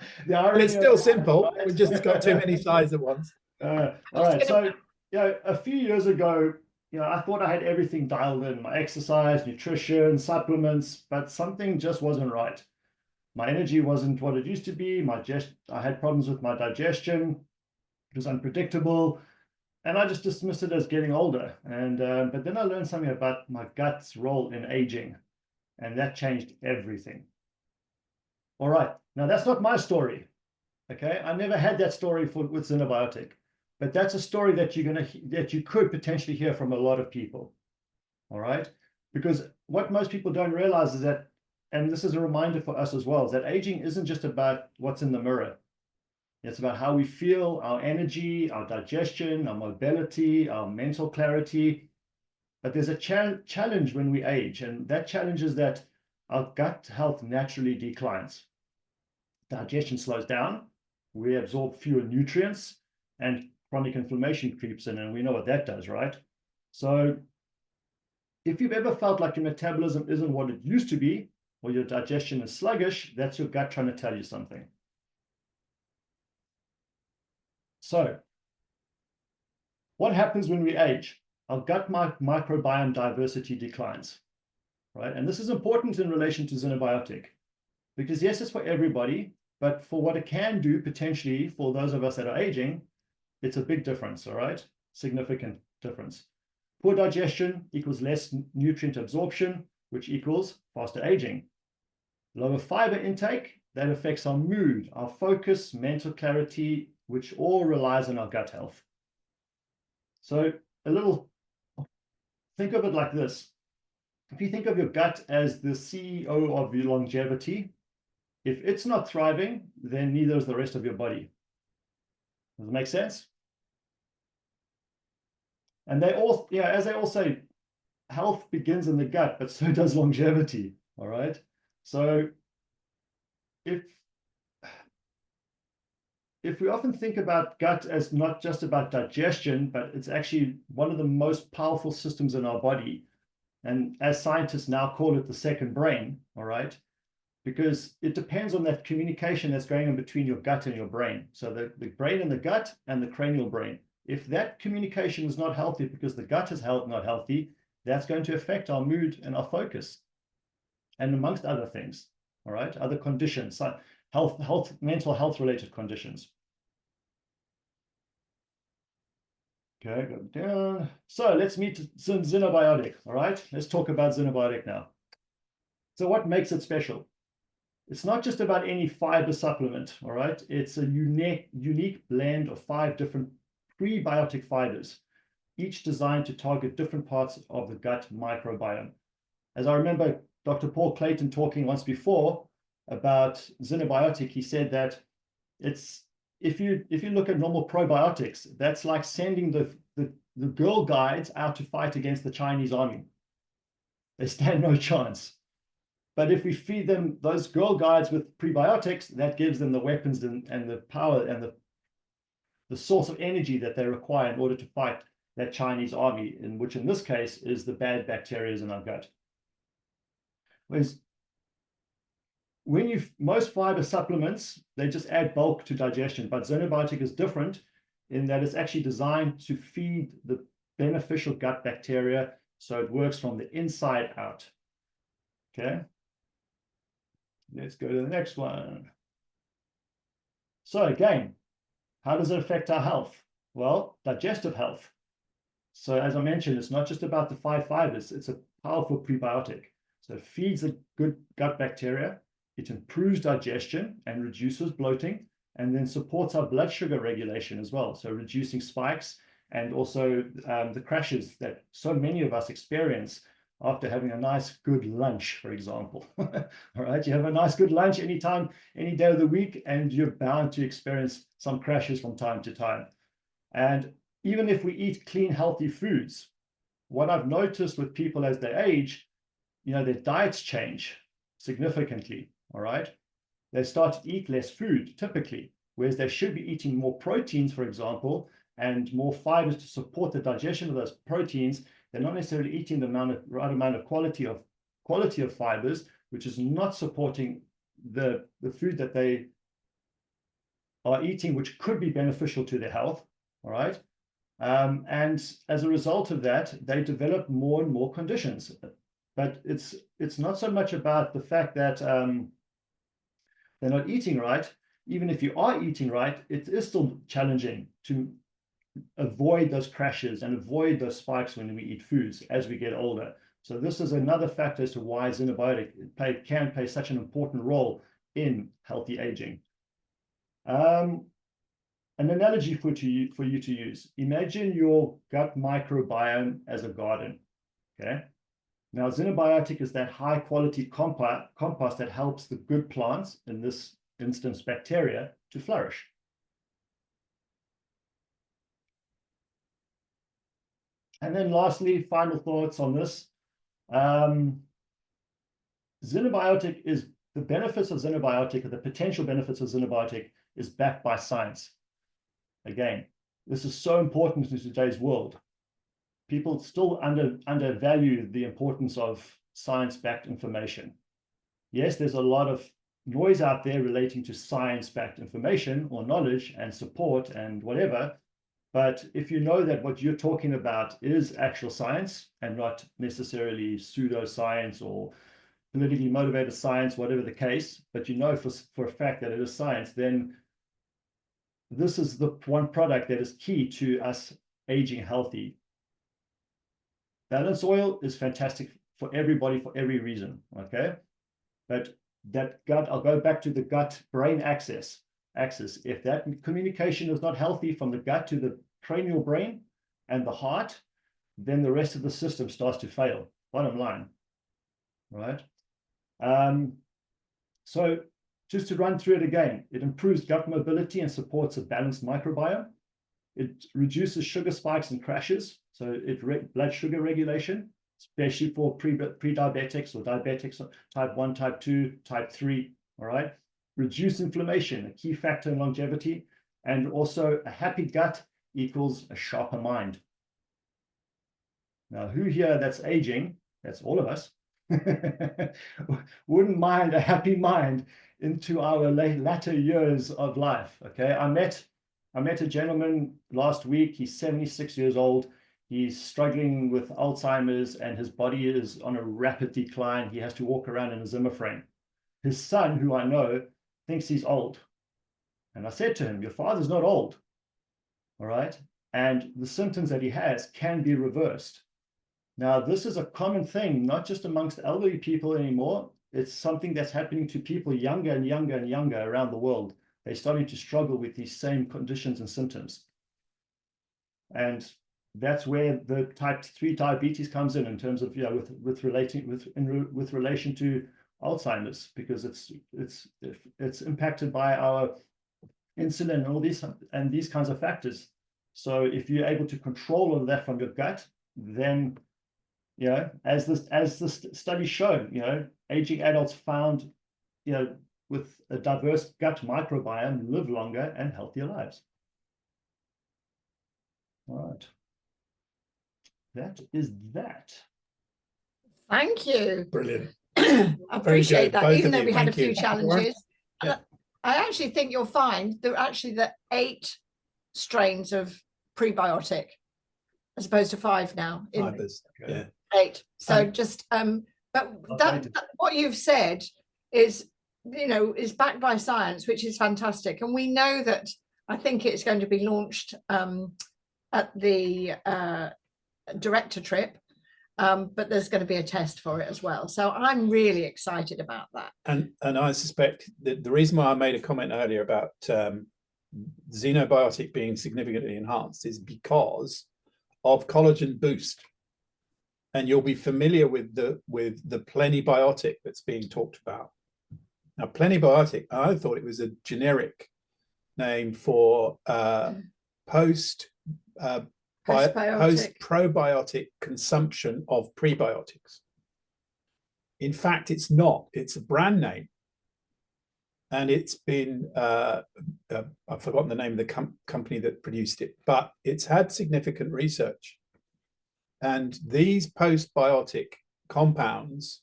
it's still simple. We've just got too many slides at once. All right. So, a few years ago, I thought I had everything dialed in, my exercise, nutrition, supplements, but something just wasn't right. My energy wasn't what it used to be. I had problems with my digestion. It was unpredictable. And I just dismissed it as getting older. And but then I learned something about my gut's role in aging, and that changed everything. All right. Now, that's not my story. Okay. I never had that story with Zinobiotic. But that's a story that you could potentially hear from a lot of people. All right. Because what most people don't realize is that, and this is a reminder for us as well, is that aging isn't just about what's in the mirror. It's about how we feel, our energy, our digestion, our mobility, our mental clarity. But there's a challenge when we age, and that challenge is that our gut health naturally declines. Digestion slows down, we absorb fewer nutrients, and chronic inflammation creeps in, and we know what that does, right? So if you've ever felt like your metabolism isn't what it used to be, or your digestion is sluggish, that's your gut trying to tell you something. So what happens when we age? Our gut microbiome diversity declines, right? And this is important in relation to Zinobiotic, because yes, it's for everybody, but for what it can do potentially for those of us that are aging, it's a big difference, all right? Significant difference. Poor digestion equals less nutrient absorption, which equals faster aging. Lower fiber intake, that affects our mood, our focus, mental clarity, which all relies on our gut health. So think of it like this. If you think of your gut as the CEO of your longevity, if it's not thriving, then neither is the rest of your body. Does it make sense? And they all, as they all say, health begins in the gut, but so does longevity. All right. So if we often think about gut as not just about digestion, but it's actually one of the most powerful systems in our body. And as scientists now call it the second brain, all right, because it depends on that communication that's going on between your gut and your brain. So the brain and the gut and the cranial brain. If that communication is not healthy because the gut is not healthy, that's going to affect our mood and our focus, and amongst other things, all right, other conditions, mental health related conditions. Okay, go down. So let's meet Zinobiotic, all right? Let's talk about Zinobiotic now. So what makes it special? It's not just about any fiber supplement, all right? It's a unique blend of 5 different prebiotic fibers, each designed to target different parts of the gut microbiome. As I remember Dr. Paul Clayton talking once before about Zinobiotic, he said that if you look at normal probiotics, that's like sending the Girl Guides out to fight against the Chinese army. They stand no chance. But if we feed them those Girl Guides with prebiotics, that gives them the weapons and the power and the source of energy that they require in order to fight that Chinese army, which in this case is the bad bacteria in our gut. Whereas most fiber supplements, they just add bulk to digestion, but Zinobiotic is different in that it's actually designed to feed the beneficial gut bacteria, so it works from the inside out. Okay, let's go to the next one. So again, how does it affect our health? Well, digestive health. So as I mentioned, it's not just about the 5 fibers, it's a powerful prebiotic. So it feeds the good gut bacteria, it improves digestion and reduces bloating, and then supports our blood sugar regulation as well. So reducing spikes and also the crashes that so many of us experience after having a nice good lunch, for example. All right, you have a nice good lunch anytime, any day of the week, and you're bound to experience some crashes from time to time. And even if we eat clean, healthy foods, what I've noticed with people as they age, their diets change significantly. All right, they start to eat less food typically, whereas they should be eating more proteins, for example, and more fibers to support the digestion of those proteins. They're not necessarily eating the right amount of quality of fibers, which is not supporting the food that they are eating, which could be beneficial to their health. All right. And as a result of that, they develop more and more conditions. But it's not so much about the fact that they're not eating right. Even if you are eating right, it is still challenging to avoid those crashes and avoid those spikes when we eat foods as we get older. So this is another factor as to why Zinobiotic can play such an important role in healthy aging. An analogy for you to use: imagine your gut microbiome as a garden. Okay. Now, Zinobiotic is that high quality compost that helps the good plants, in this instance bacteria, to flourish. And then lastly, final thoughts on this. Zinobiotic is, the benefits of Zinobiotic, or the potential benefits of Zinobiotic, is backed by science. Again, this is so important in today's world. People still undervalue the importance of science-backed information. Yes, there's a lot of noise out there relating to science-backed information or knowledge and support and whatever. But if you know that what you're talking about is actual science and not necessarily pseudoscience or politically motivated science, whatever the case, but you know for a fact that it is science, then this is the one product that is key to us aging healthy. BalanceOil is fantastic for everybody for every reason, okay? But that gut, I'll go back to the gut-brain axis. If that communication is not healthy from the gut to the cranial brain and the heart, then the rest of the system starts to fail, bottom line, right? So just to run through it again, it improves gut mobility and supports a balanced microbiome. It reduces sugar spikes and crashes, so blood sugar regulation, especially for pre-diabetics or diabetics, type 1, type 2, type 3, all right? Reduce inflammation, a key factor in longevity, and also a happy gut equals a sharper mind. Now, who here that's aging, that's all of us, wouldn't mind a happy mind into our latter years of life, okay? I met a gentleman last week. He's 76 years old. He's struggling with Alzheimer's and his body is on a rapid decline. He has to walk around in a Zimmer frame. His son, who I know, thinks he's old. And I said to him, your father's not old, all right? And the symptoms that he has can be reversed. Now, this is a common thing, not just amongst elderly people anymore. It's something that's happening to people younger and younger and younger around the world. They're starting to struggle with these same conditions and symptoms. And that's where the type 3 diabetes comes in terms of, with relation to Alzheimer's, because it's impacted by our insulin and all these kinds of factors. So if you're able to control all of that from your gut, then as the study showed, aging adults found, with a diverse gut microbiome live longer and healthier lives. All right. That is that. Thank you. Brilliant. I appreciate that, Both even of though you, we had a thank you. few challenges. Yeah. I actually think you'll find there are actually the 8 strains of prebiotic as opposed to 5 now. Fibers, yeah. 8. So just but that what you've said is is backed by science, which is fantastic. And we know that, I think it's going to be launched at the director trip, but there's going to be a test for it as well. So I'm really excited about that. And I suspect that the reason why I made a comment earlier about Zinobiotic being significantly enhanced is because of collagen boost. And you'll be familiar with the Plenibiotic that's being talked about. Now, Plenibiotic, I thought it was a generic name for post-probiotic consumption of prebiotics. In fact, it's not. It's a brand name. And it's been, I've forgotten the name of the company that produced it, but it's had significant research. And these postbiotic compounds,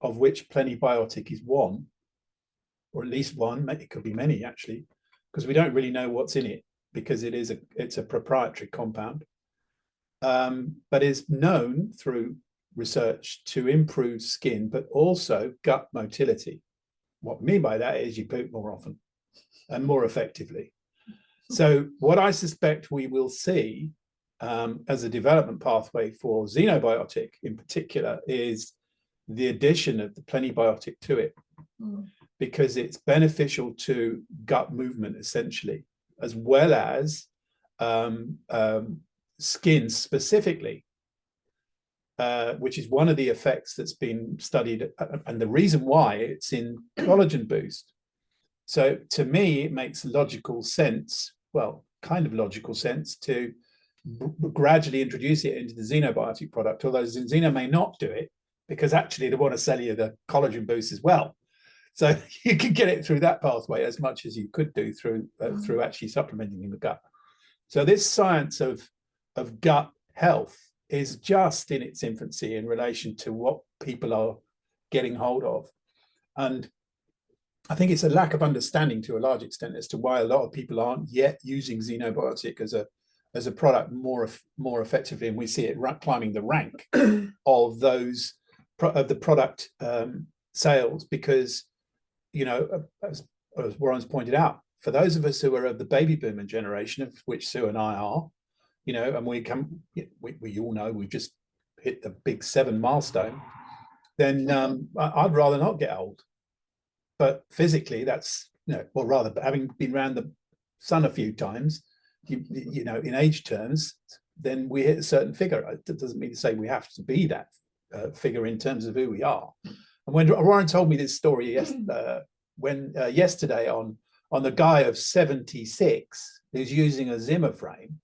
of which Plenibiotic is one, or at least one, it could be many actually, because we don't really know what's in it, because it's a proprietary compound, but is known through research to improve skin, but also gut motility. What I mean by that is you poop more often and more effectively. So what I suspect we will see as a development pathway for Zinobiotic in particular is the addition of the Plenibiotic to it, because it's beneficial to gut movement essentially, as well as skin specifically, which is one of the effects that's been studied, and the reason why it's in collagen boost. So to me, it makes logical sense, well, kind of logical sense, to gradually introduce it into the Zinobiotic product, although Zeno may not do it, because actually they want to sell you the collagen boost as well. So you can get it through that pathway as much as you could do through actually supplementing in the gut. So this science of gut health is just in its infancy in relation to what people are getting hold of. And I think it's a lack of understanding to a large extent as to why a lot of people aren't yet using Zinobiotic as a product more effectively, and we see it climbing the rank of those of the product sales, because, you know, as Warren's pointed out, for those of us who are of the baby boomer generation, of which Sue and I are, you know, and we all know we've just hit the big 7 milestone, then I'd rather not get old. But physically, that's, you know, or rather, having been around the sun a few times, you know, in age terms, then we hit a certain figure. It doesn't mean to say we have to be that figure in terms of who we are. And when Warren told me this story yesterday on the guy of 76 who's using a Zimmer frame,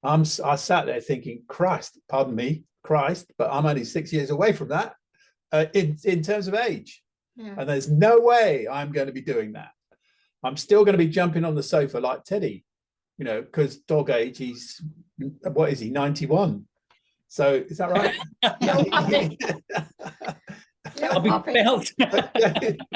I sat there thinking, Christ, pardon me, Christ, but I'm only 6 years away from that in terms of age. Yeah. And there's no way I'm going to be doing that. I'm still going to be jumping on the sofa like Teddy, you know, because dog age, he's, what is he, 91? So is that right? I'll be belt.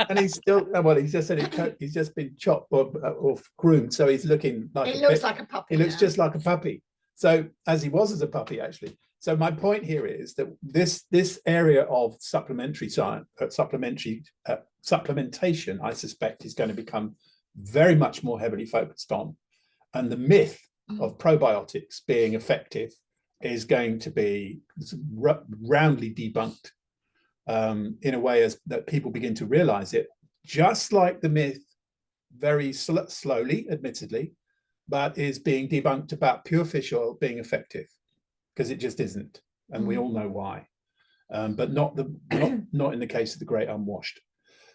And he's still, well, he's just said he's just been chopped or groomed, so he's looking like he looks like a puppy. He looks just like a puppy. So as he was as a puppy, actually. So my point here is that this area of supplementary science, supplementation, I suspect, is going to become very much more heavily focused on, and the myth of probiotics being effective is going to be roundly debunked in a way as that people begin to realize it, just like the myth, very slowly, admittedly, but is being debunked about pure fish oil being effective, because it just isn't, and we all know why, but not in the case of the great unwashed.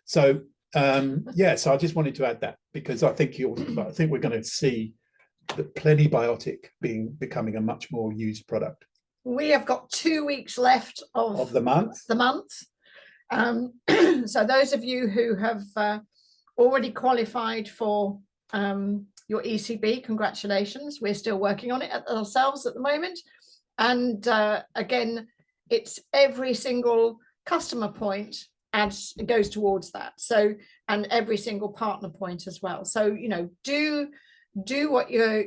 So yeah, so I just wanted to add that, because I think we're going to see the Plenibiotic becoming a much more used product. We have got 2 weeks left of the month. So those of you who have already qualified for your ECB, congratulations. We're still working on it ourselves at the moment. And again, it's every single customer point goes towards that. So, and every single partner point as well. So, you know, do what you're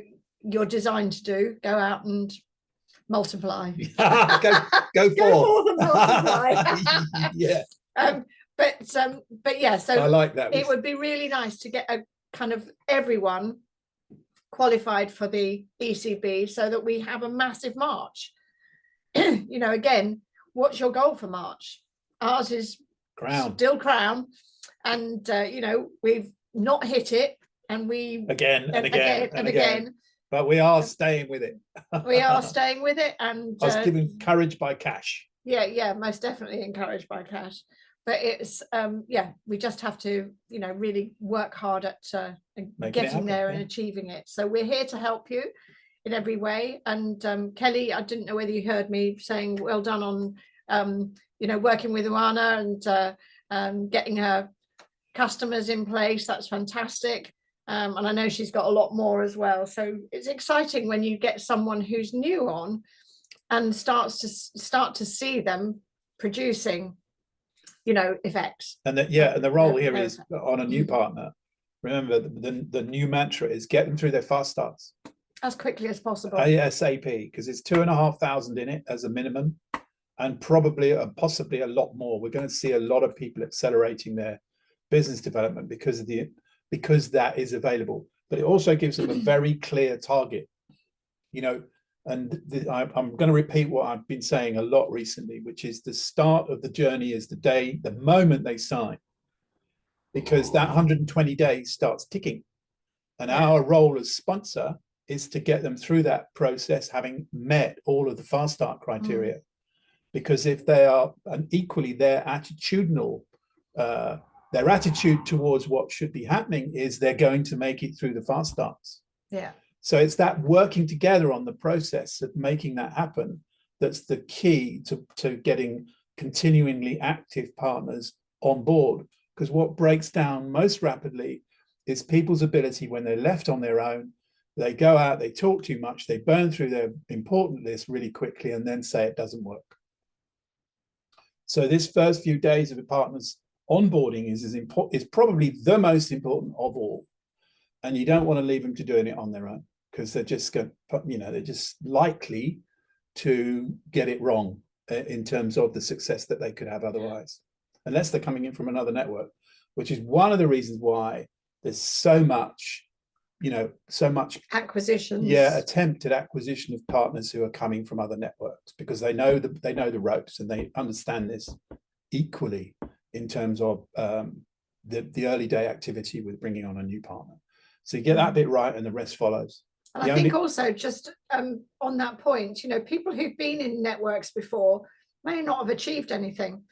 designed to do. Go out and multiply. go forth. Forth and multiply. Yeah. But yeah, so I like that. It would be really nice to get a kind of everyone qualified for the ECB, so that we have a massive march. you know, again, what's your goal for March? Ours is Crown. still crown. And, you know, we've not hit it. And we Again and again. But we are staying with it. We are staying with it. And I was given encouraged by cash. Yeah, most definitely encouraged by cash. But it's yeah, we just have to, you know, really work hard at getting there and achieving it. So we're here to help you in every way. And Kelly, I didn't know whether you heard me saying well done on you know, working with Uana and getting her customers in place. That's fantastic. And I know she's got a lot more as well. So it's exciting when you get someone who's new on and start to see them producing, you know, effects. And the role here is on a new partner. Remember, the new mantra is get them through their fast starts as quickly as possible. ASAP, because it's 2,500 in it as a minimum, and probably possibly a lot more. We're going to see a lot of people accelerating their business development because that is available. But it also gives them a very clear target, you know. And I'm going to repeat what I've been saying a lot recently, which is the start of the journey is the moment they sign, because that 120 days starts ticking. And our role as sponsor is to get them through that process, having met all of the fast start criteria. Because if they are, and equally their attitudinal, their attitude towards what should be happening is they're going to make it through the fast starts. Yeah. So it's that working together on the process of making that happen that's the key to getting continually active partners on board. Because what breaks down most rapidly is people's ability when they're left on their own. They go out, they talk too much, they burn through their important list really quickly and then say it doesn't work. So this first few days of a partner's onboarding is probably the most important of all. And you don't want to leave them to doing it on their own, because they're just going to, you know, they're just likely to get it wrong in terms of the success that they could have otherwise, unless they're coming in from another network, which is one of the reasons why there's so much, you know, so much acquisitions. Yeah, attempted acquisition of partners who are coming from other networks, because they know the ropes and they understand this equally in terms of the early day activity with bringing on a new partner. So you get that bit right and the rest follows. And I think also just on that point, you know, people who've been in networks before may not have achieved anything.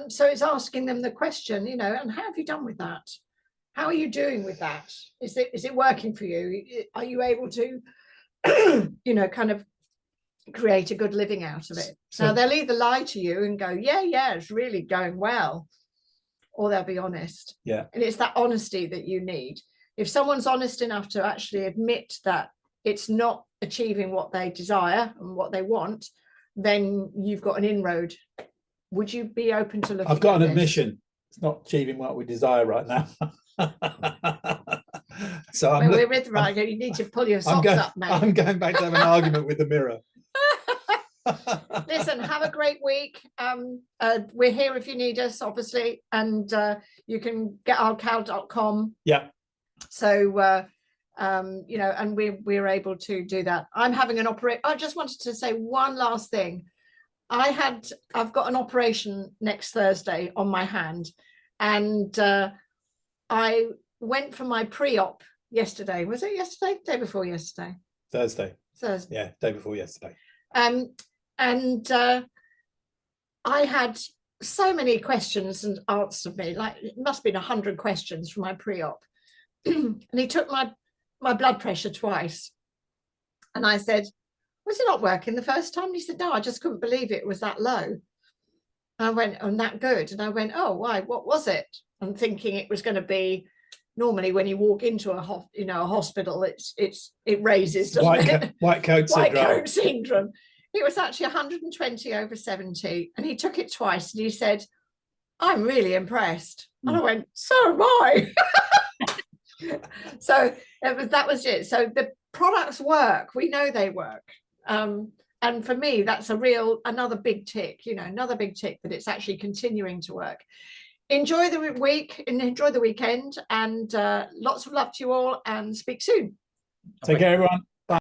So it's asking them the question, you know, and how have you done with that? How are you doing with that? Is it working for you? Are you able to, you know, kind of create a good living out of it? So they'll either lie to you and go, yeah, it's really going well, or they'll be honest. Yeah. And it's that honesty that you need. If someone's honest enough to actually admit that it's not achieving what they desire and what they want, then you've got an inroad. Would you be open to looking? I've got an admission. It's not achieving what we desire right now. So we're with Rygo. You need to pull your socks up, mate. I'm going back to have an argument with the mirror. Listen, have a great week. We're here if you need us, obviously, and you can get ourcow.com. Yeah. So you know, and we're able to do that. I'm having an operation. I just wanted to say one last thing. I've got an operation next Thursday on my hand, and I went for my pre-op yesterday. Was it yesterday? Day before yesterday? Thursday. Yeah, day before yesterday. And I had so many questions and answered me. Like, it must have been 100 questions from my pre-op. And he took my blood pressure twice. And I said, was it not working the first time? And he said, no, I just couldn't believe it was that low. And I went, oh, that good. And I went, oh, why? What was it? I'm thinking it was going to be, normally when you walk into a hospital, it raises, doesn't it? White coat syndrome. It was actually 120/70, and he took it twice, and he said, I'm really impressed. And I went, so am I. So that was it. So the products work. We know they work. And for me, that's another big tick, you know, another big tick that it's actually continuing to work. Enjoy the week and enjoy the weekend, and lots of love to you all, and speak soon. Take care, everyone.